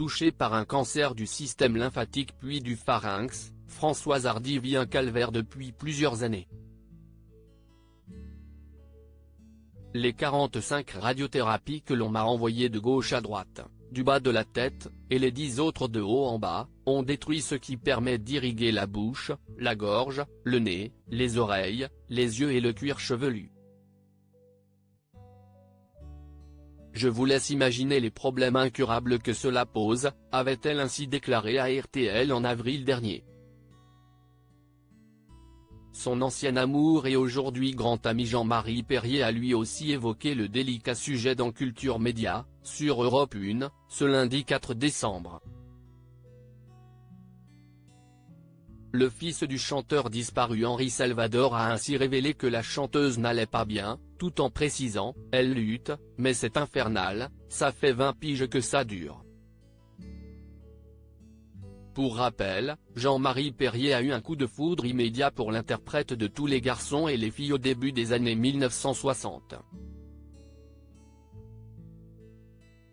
touché par un cancer du système lymphatique puis du pharynx, Françoise Hardy vit un calvaire depuis plusieurs années. Les 45 radiothérapies que l'on m'a envoyées de gauche à droite, du bas de la tête, et les 10 autres de haut en bas, ont détruit ce qui permet d'irriguer la bouche, la gorge, le nez, les oreilles, les yeux et le cuir chevelu. Je vous laisse imaginer les problèmes incurables que cela pose, avait-elle ainsi déclaré à RTL en avril dernier. Son ancien amour et aujourd'hui grand ami Jean-Marie Perrier a lui aussi évoqué le délicat sujet dans Culture Média, sur Europe 1, ce lundi 4 décembre. Le fils du chanteur disparu Henri Salvador a ainsi révélé que la chanteuse n'allait pas bien, tout en précisant « Elle lutte, mais c'est infernal, ça fait 20 piges que ça dure ». Pour rappel, Jean-Marie Perrier a eu un coup de foudre immédiat pour l'interprète de Tous les garçons et les filles au début des années 1960.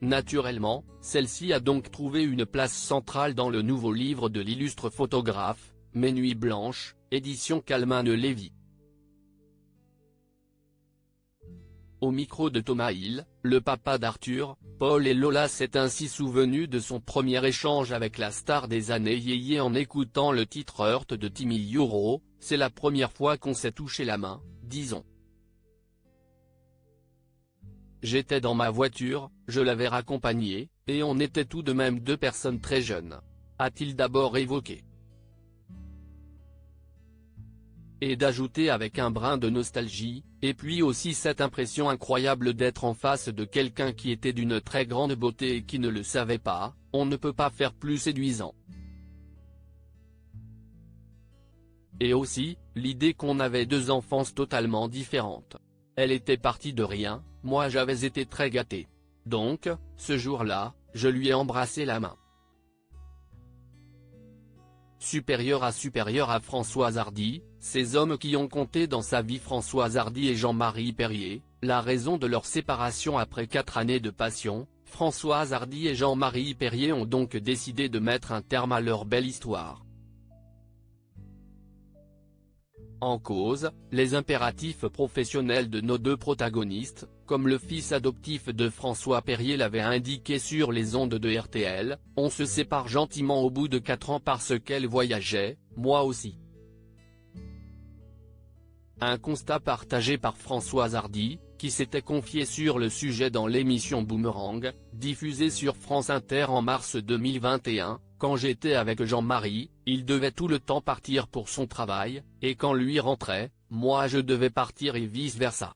Naturellement, celle-ci a donc trouvé une place centrale dans le nouveau livre de l'illustre photographe, Mes nuits blanches, édition Calmin de Lévy. Au micro de Thomas Hill, le papa d'Arthur, Paul et Lola s'est ainsi souvenu de son premier échange avec la star des années yéyé en écoutant le titre Hurt de Timmy Euro, c'est la première fois qu'on s'est touché la main, disons. J'étais dans ma voiture, je l'avais raccompagné, et on était tout de même deux personnes très jeunes. A-t-il d'abord évoqué. Et d'ajouter avec un brin de nostalgie, et puis aussi cette impression incroyable d'être en face de quelqu'un qui était d'une très grande beauté et qui ne le savait pas, on ne peut pas faire plus séduisant. Et aussi, l'idée qu'on avait deux enfances totalement différentes. Elle était partie de rien, moi j'avais été très gâté. Donc, ce jour-là, je lui ai embrassé la main. Supérieur à Françoise Hardy, ces hommes qui ont compté dans sa vie Françoise Hardy et Jean-Marie Perrier, la raison de leur séparation après 4 années de passion, Françoise Hardy et Jean-Marie Perrier ont donc décidé de mettre un terme à leur belle histoire. En cause, les impératifs professionnels de nos deux protagonistes, comme le fils adoptif de François Perrier l'avait indiqué sur les ondes de RTL, on se sépare gentiment au bout de 4 ans parce qu'elle voyageait, moi aussi. Un constat partagé par Françoise Hardy, qui s'était confiée sur le sujet dans l'émission Boomerang, diffusée sur France Inter en mars 2021, quand j'étais avec Jean-Marie, il devait tout le temps partir pour son travail, et quand lui rentrait, moi je devais partir et vice-versa.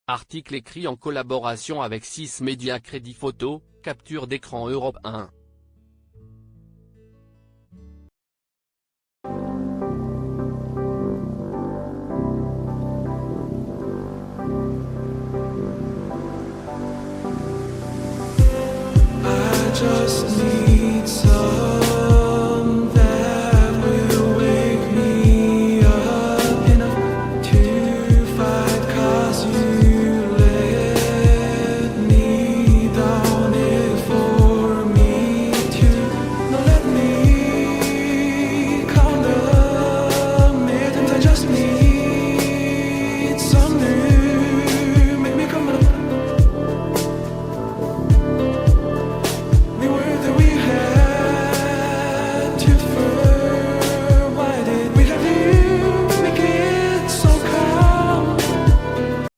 Article écrit en collaboration avec 6 médias Crédit Photo, capture d'écran Europe 1.